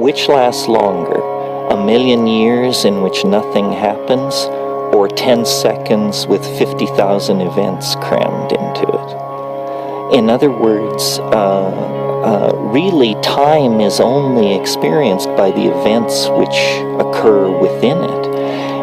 Which lasts longer, a million years in which nothing happens, or 10 seconds with 50,000 events crammed into it? In other words, really time is only experienced by the events which occur within it.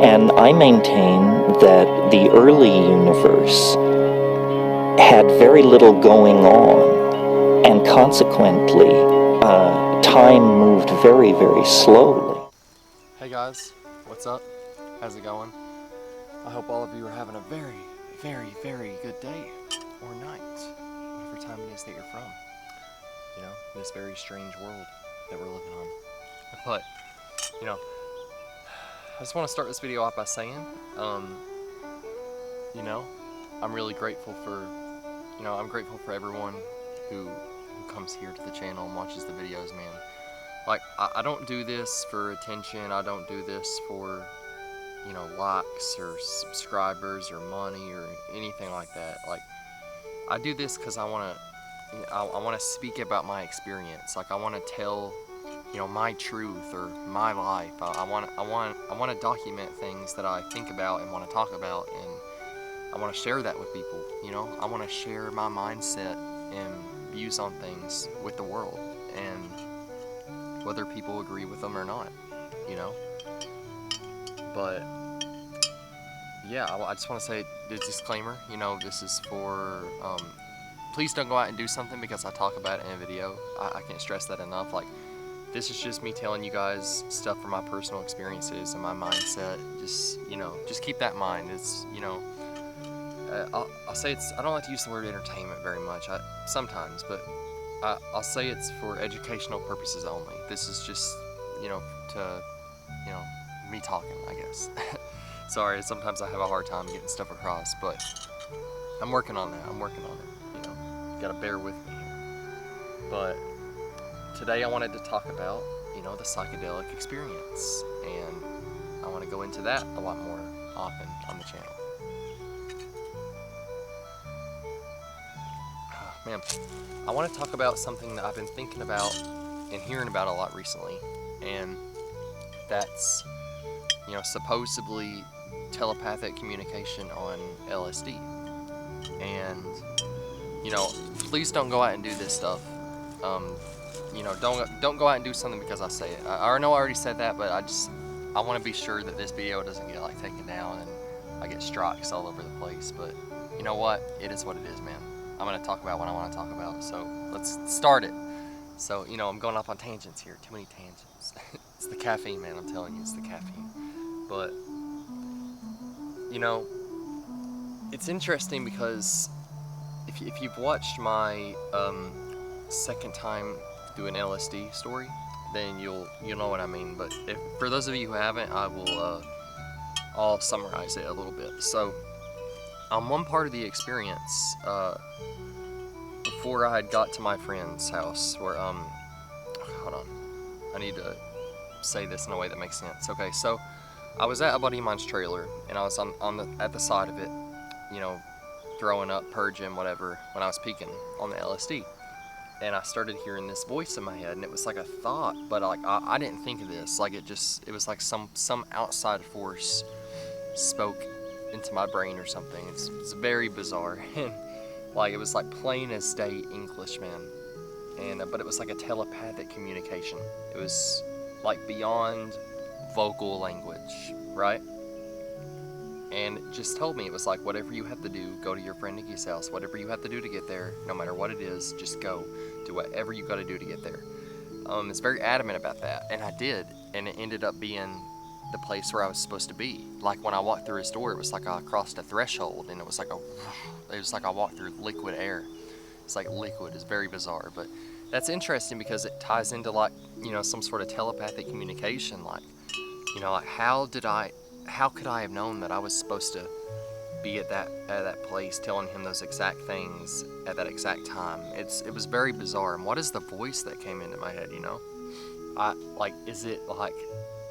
And I maintain that the early universe had very little going on, and consequently, time moved very, very slowly. Hey guys, what's up? How's it going? I hope all of you are having a very, very, very good day or night, whatever time it is that you're from. You know, this very strange world that we're living on. But, you know, I just want to start this video off by saying, you know, I'm really grateful for, I'm grateful for everyone who comes here to the channel and watches the videos, man. Like, I don't do this for attention, I don't do this for, you know, likes or subscribers or money or anything like that. Like, I do this because I want to speak about my experience. Like, I want to tell, you know, my truth or my life. I want to document things that I think about and want to talk about, and I want to share that with people. You know, I want to share my mindset and views on things with the world, and whether people agree with them or not, you know. But yeah, I just want to say the disclaimer, you know, this is for, please don't go out and do something because I talk about it in a video. I can't stress that enough. Like, this is just me telling you guys stuff from my personal experiences and my mindset. Just, you know, just keep that in mind. It's, you know, I'll say it's, I don't like to use the word entertainment very much, sometimes, but I'll say it's for educational purposes only. This is just, you know, you know, me talking, I guess. Sorry, sometimes I have a hard time getting stuff across, but I'm working on that. I'm working on it, you know. Gotta bear with me here. But today I wanted to talk about, you know, the psychedelic experience, and I want to go into that a lot more often on the channel. Man, I want to talk about something that I've been thinking about and hearing about a lot recently, and that's, you know, supposedly telepathic communication on LSD. And, you know, please don't go out and do this stuff. You know, don't go out and do something because I say it. I know I already said that, but I want to be sure that this video doesn't get like taken down and I get strikes all over the place. But you know what? It is what it is, man. I'm going to talk about what I want to talk about, so let's start it. So, you know, I'm going off on tangents here, too many tangents. It's the caffeine, man, I'm telling you, it's the caffeine. But, you know, it's interesting because if you've watched my second time doing LSD story, then you'll know what I mean. But for those of you who haven't, I'll summarize it a little bit. So, on one part of the experience, before I had got to my friend's house, where, hold on, I need to say this in a way that makes sense. Okay, so I was at a buddy of mine's trailer, and I was at the side of it, you know, throwing up, purging, whatever, when I was peeking on the LSD. And I started hearing this voice in my head, and it was like a thought, but like I didn't think of this. Like, it was like some outside force spoke into my brain or something. It's very bizarre. And like, it was like plain as day English, man. And but it was like a telepathic communication. It was like beyond vocal language, right? And it just told me, it was like, whatever you have to do, go to your friend Nikki's house. Whatever you have to do to get there, no matter what it is, just go. Do whatever you got to do to get there. It's very adamant about that, and I did, and it ended up being the place where I was supposed to be. Like, when I walked through his door, it was like I crossed a threshold, and it was like I walked through liquid air. It's like liquid. It's very bizarre, but that's interesting because it ties into, like, you know, some sort of telepathic communication. Like, you know, like, how could I have known that I was supposed to be at that place telling him those exact things at that exact time? It was very bizarre. And what is the voice that came into my head, you know?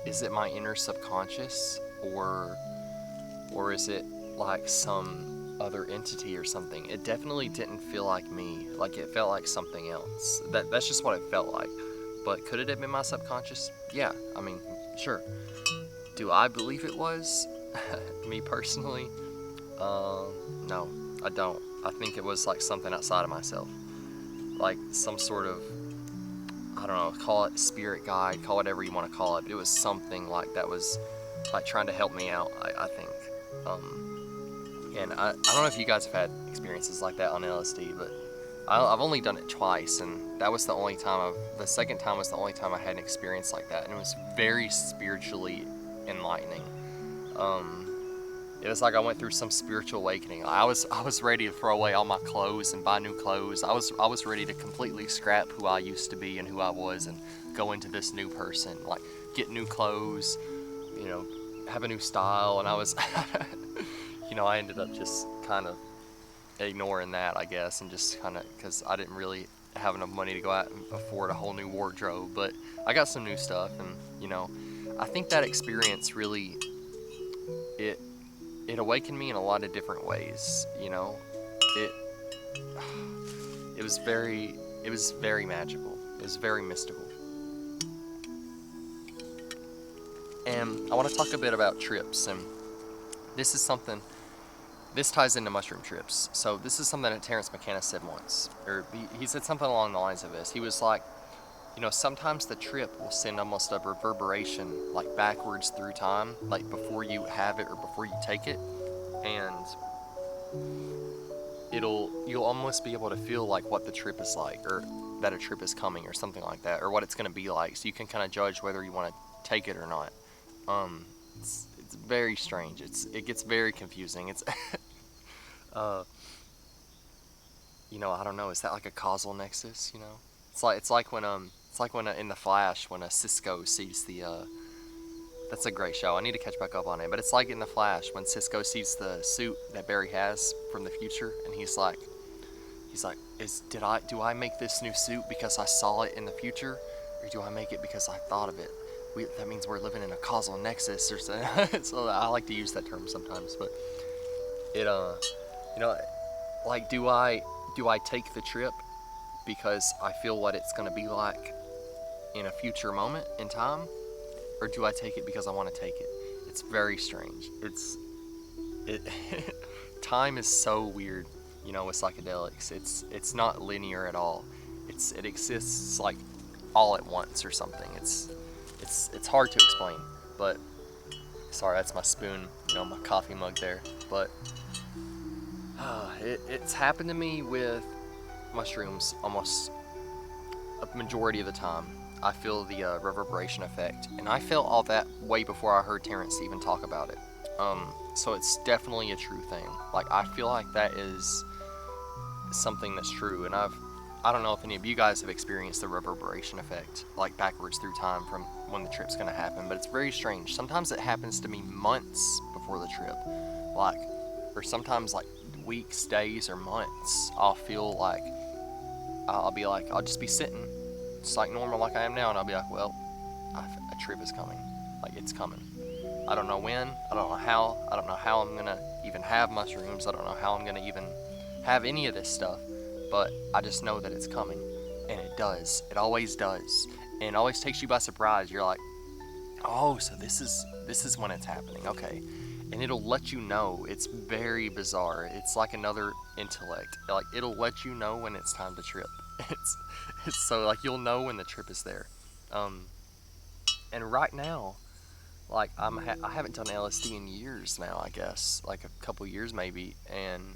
Is it my inner subconscious, or is it like some other entity or something? It definitely didn't feel like me. Like, it felt like something else. That's just what it felt like. But could it have been my subconscious? Yeah, I mean, sure. Do I believe it was? Me personally? No, I don't. I think it was like something outside of myself. Like some sort of, I don't know, call it spirit guide, call it whatever you want to call it, but it was something like that was like trying to help me out, I think. And I don't know if you guys have had experiences like that on LSD, but I've only done it twice, and that was the only time the second time was the only time I had an experience like that, and it was very spiritually enlightening. It was like I went through some spiritual awakening. I was ready to throw away all my clothes and buy new clothes. I was ready to completely scrap who I used to be and who I was and go into this new person, like get new clothes, you know, have a new style. And I was, you know, I ended up just kind of ignoring that, I guess, and just kind of, because I didn't really have enough money to go out and afford a whole new wardrobe. But I got some new stuff, and you know, I think that experience really, it awakened me in a lot of different ways. You know, it was very magical. It was very mystical. And I want to talk a bit about trips, and this is something, this ties into mushroom trips. So this is something that Terence McKenna said once, or he said something along the lines of this. He was like, you know, sometimes the trip will send almost a reverberation, like backwards through time, like before you have it or before you take it, and you'll almost be able to feel like what the trip is like, or that a trip is coming, or something like that, or what it's going to be like, so you can kind of judge whether you want to take it or not. It's very strange. It gets very confusing. It's you know, I don't know. Is that like a causal nexus? You know, it's like when in the Flash when Cisco sees the that's a great show. I need to catch back up on it. But it's like in the Flash when Cisco sees the suit that Barry has from the future, and he's like, do I make this new suit because I saw it in the future, or do I make it because I thought of it? That means we're living in a causal nexus or something. So I like to use that term sometimes, but it you know, like do I take the trip because I feel what it's going to be like in a future moment in time, or do I take it because I want to take it? It's very strange. Time is so weird, you know, with psychedelics. It's not linear at all. It exists like all at once or something. It's hard to explain, but sorry, that's my spoon, you know, my coffee mug there. But it's happened to me with mushrooms almost a majority of the time. I feel the reverberation effect, and I felt all that way before I heard Terence even talk about it. So it's definitely a true thing. Like, I feel like that is something that's true, and I don't know if any of you guys have experienced the reverberation effect, like backwards through time from when the trip's gonna happen, but it's very strange. Sometimes it happens to me months before the trip, like, or sometimes like weeks, days, or months. I'll feel like, I'll just be sitting, just like normal like I am now, and I'll be like, well, a trip is coming, like it's coming. I don't know when, I don't know how I'm gonna even have mushrooms, I don't know how I'm gonna even have any of this stuff, but I just know that it's coming, and it does. It always does, and it always takes you by surprise. You're like, oh, so this is when it's happening, okay, and it'll let you know. It's very bizarre. It's like another intellect. Like, it'll let you know when it's time to trip. It's so, like, you'll know when the trip is there. And right now, like, I haven't done LSD in years now, I guess, like a couple years maybe, and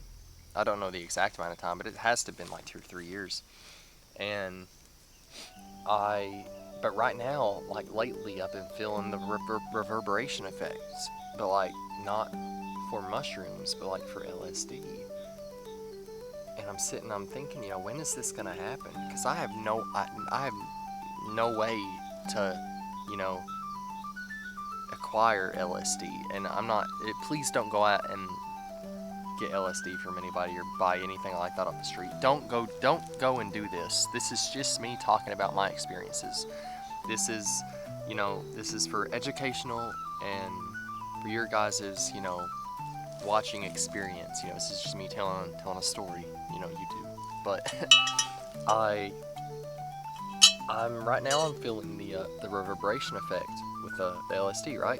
I don't know the exact amount of time, but it has to have been like 2 or 3 years. And but right now, like lately, I've been feeling the reverberation effects, but like not for mushrooms, but like for LSD. And I'm thinking, you know, when is this gonna happen? Because I have no way to, you know, acquire LSD, and please don't go out and get LSD from anybody or buy anything like that off the street. Don't go and do this. This is just me talking about my experiences. This is, you know, this is for educational and for your guys's, you know, watching experience. You know, this is just me telling a story. You know, YouTube. But Right now I'm feeling the reverberation effect with the LSD, right?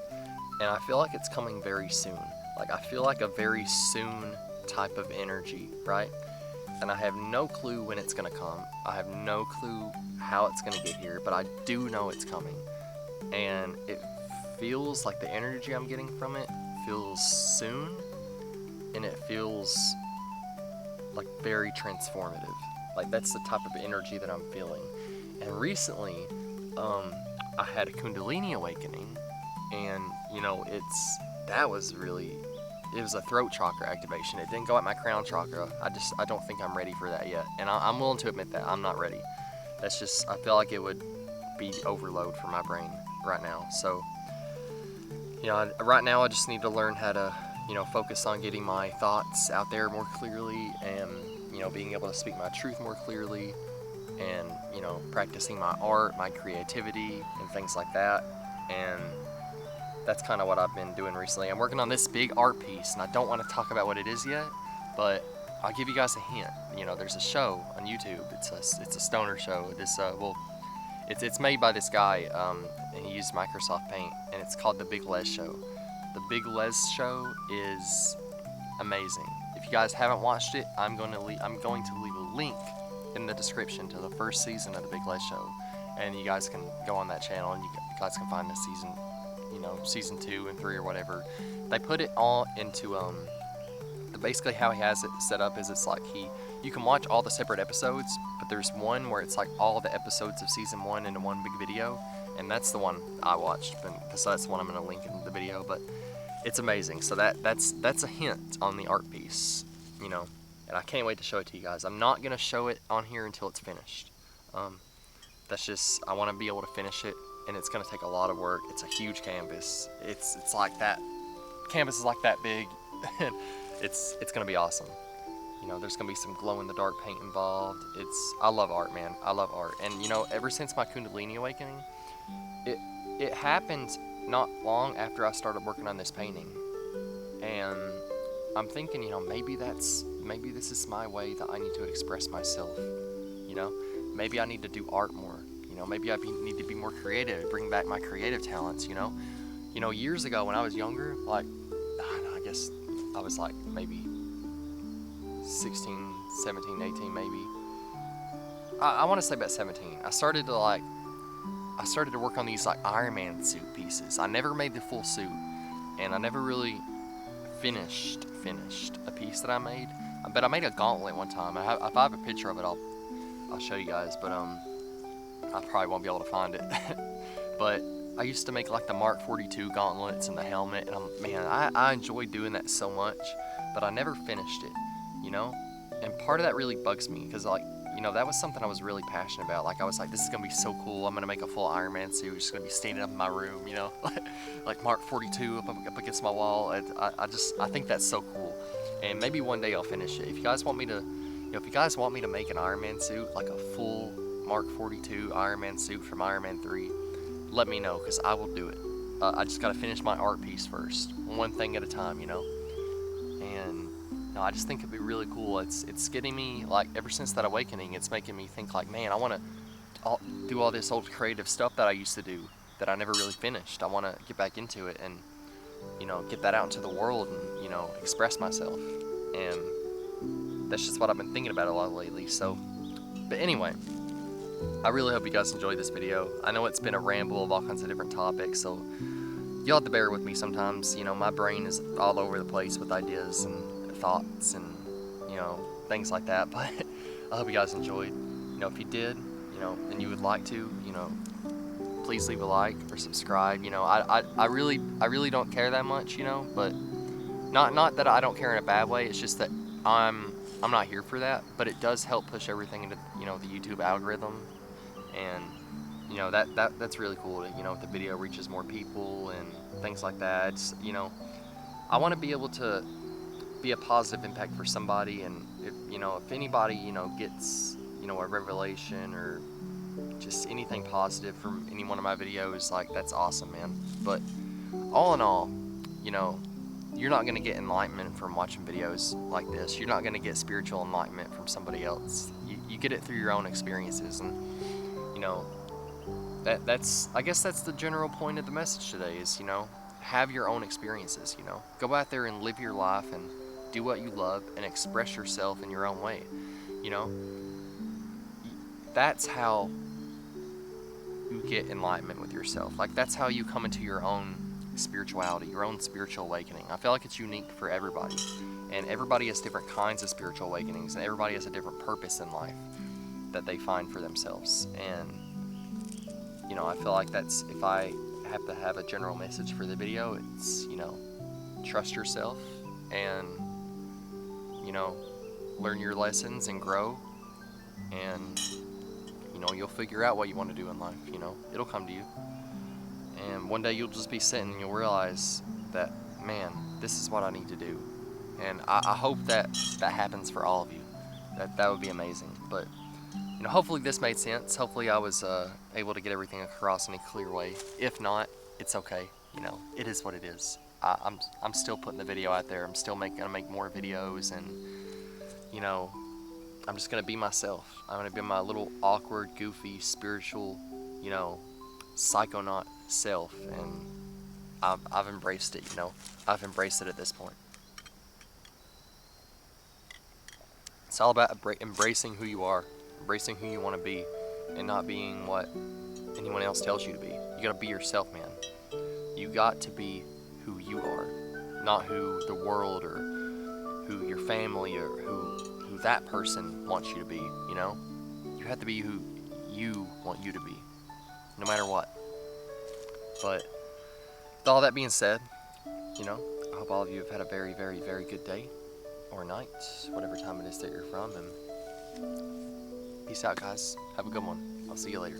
And I feel like it's coming very soon. Like, I feel like a very soon type of energy, right? And I have no clue when it's gonna come. I have no clue how it's gonna get here, but I do know it's coming. And it feels like the energy I'm getting from it feels soon, and it feels like very transformative. Like, that's the type of energy that I'm feeling. And recently, I had a Kundalini awakening, and that was really, it was a throat chakra activation. It didn't go at my crown chakra. I don't think I'm ready for that yet, and I'm willing to admit that I'm not ready. That's just, I feel like it would be overload for my brain right now. So, right now I just need to learn how to, focus on getting my thoughts out there more clearly, and being able to speak my truth more clearly, and practicing my art, my creativity, and things like that. And that's kind of what I've been doing recently. I'm working on this big art piece, and I don't want to talk about what it is yet, but I'll give you guys a hint. There's a show on YouTube. It's a stoner show. It's made by this guy, and he used Microsoft Paint, and it's called The Big Les Show. The Big Les Show is amazing. If you guys haven't watched it, I'm going to leave a link in the description to the first season of The Big Les Show, and you guys can go on that channel and you guys can find the season 2 and 3 or whatever. They put it all into basically how he has it set up is it's like you can watch all the separate episodes, but there's one where it's like all the episodes of season 1 into one big video, and that's the one I watched, so that's the one I'm going to link in the video. But it's amazing. So that's a hint on the art piece, and I can't wait to show it to you guys. I'm not going to show it on here until it's finished. That's just, I want to be able to finish it, and it's going to take a lot of work. It's a huge canvas. It's like that. Canvas is like that big. It's going to be awesome. There's going to be some glow-in-the-dark paint involved. I love art, man. I love art. And, ever since my Kundalini awakening, it happened not long after I started working on this painting. And I'm thinking, maybe this is my way that I need to express myself. Maybe I need to do art more. Maybe I need to be more creative, bring back my creative talents, years ago when I was younger, like, I guess I was like maybe 16, 17, 18 maybe. I want to say about 17. I started to work on these like Iron Man suit pieces. I never made the full suit, and I never really finished a piece that I made. But I made a gauntlet one time. If I have a picture of it, I'll show you guys. But I probably won't be able to find it. But I used to make like the Mark 42 gauntlets and the helmet, and I enjoyed doing that so much, but I never finished it, And part of that really bugs me, because that was something I was really passionate about. Like, I was like, this is gonna be so cool. I'm gonna make a full Iron Man suit. It's gonna be standing up in my room, like Mark 42 up against my wall. I think that's so cool. And maybe one day I'll finish it. If you guys want me to make an Iron Man suit, like a full Mark 42 Iron Man suit from Iron Man 3, let me know, because I will do it. I just got to finish my art piece first, one thing at a time, And I just think it'd be really cool. It's getting me, like, ever since that awakening, it's making me think like, man, I want to do all this old creative stuff that I used to do that I never really finished. I want to get back into it and, get that out into the world and, express myself. And that's just what I've been thinking about a lot lately. So, but anyway, I really hope you guys enjoyed this video. I know it's been a ramble of all kinds of different topics, so you'll have to bear with me sometimes. My brain is all over the place with ideas and thoughts and, things like that. But I hope you guys enjoyed. If you did, and you would like to, please leave a like or subscribe. I really don't care that much, but not that I don't care in a bad way. It's just that I'm not here for that, but it does help push everything into, the YouTube algorithm, and, that's really cool. If the video reaches more people and things like that. I want to be able to be a positive impact for somebody, and if anybody, gets, a revelation or just anything positive from any one of my videos, like, that's awesome, man. But all in all, you're not going to get enlightenment from watching videos like this. You're not going to get spiritual enlightenment from somebody else. You get it through your own experiences. And you know, that's I guess that's the general point of the message today is, you know, have your own experiences, you know. Go out there and live your life and do what you love and express yourself in your own way, you know. That's how you get enlightenment with yourself. Like, that's how you come into your own spirituality, your own spiritual awakening. I feel like it's unique for everybody, and everybody has different kinds of spiritual awakenings, and everybody has a different purpose in life that they find for themselves. And you know, I feel like that's, if I have to have a general message for the video, it's, you know, trust yourself and, you know, learn your lessons and grow, and you know, you'll figure out what you want to do in life. You know, it'll come to you, and one day you'll just be sitting and you'll realize that, man, this is what I need to do. And I hope that that happens for all of you. That would be amazing. But you know, hopefully this made sense. Hopefully I was able to get everything across in a clear way. If not, it's okay. You know, it is what it is. I'm still putting the video out there. I'm still gonna make more videos, and you know, I'm just gonna be myself. I'm gonna be my little awkward, goofy, spiritual, you know, psychonaut self, and I've embraced it. You know, I've embraced it at this point. It's all about embracing who you are, embracing who you want to be, and not being what anyone else tells you to be. You gotta be yourself, man. You got to be who you are, not who the world or who your family or who that person wants you to be, you know? You have to be who you want you to be, no matter what. But with all that being said, you know, I hope all of you have had a very, very, very good day or night, whatever time it is that you're from, and peace out, guys. Have a good one. I'll see you later.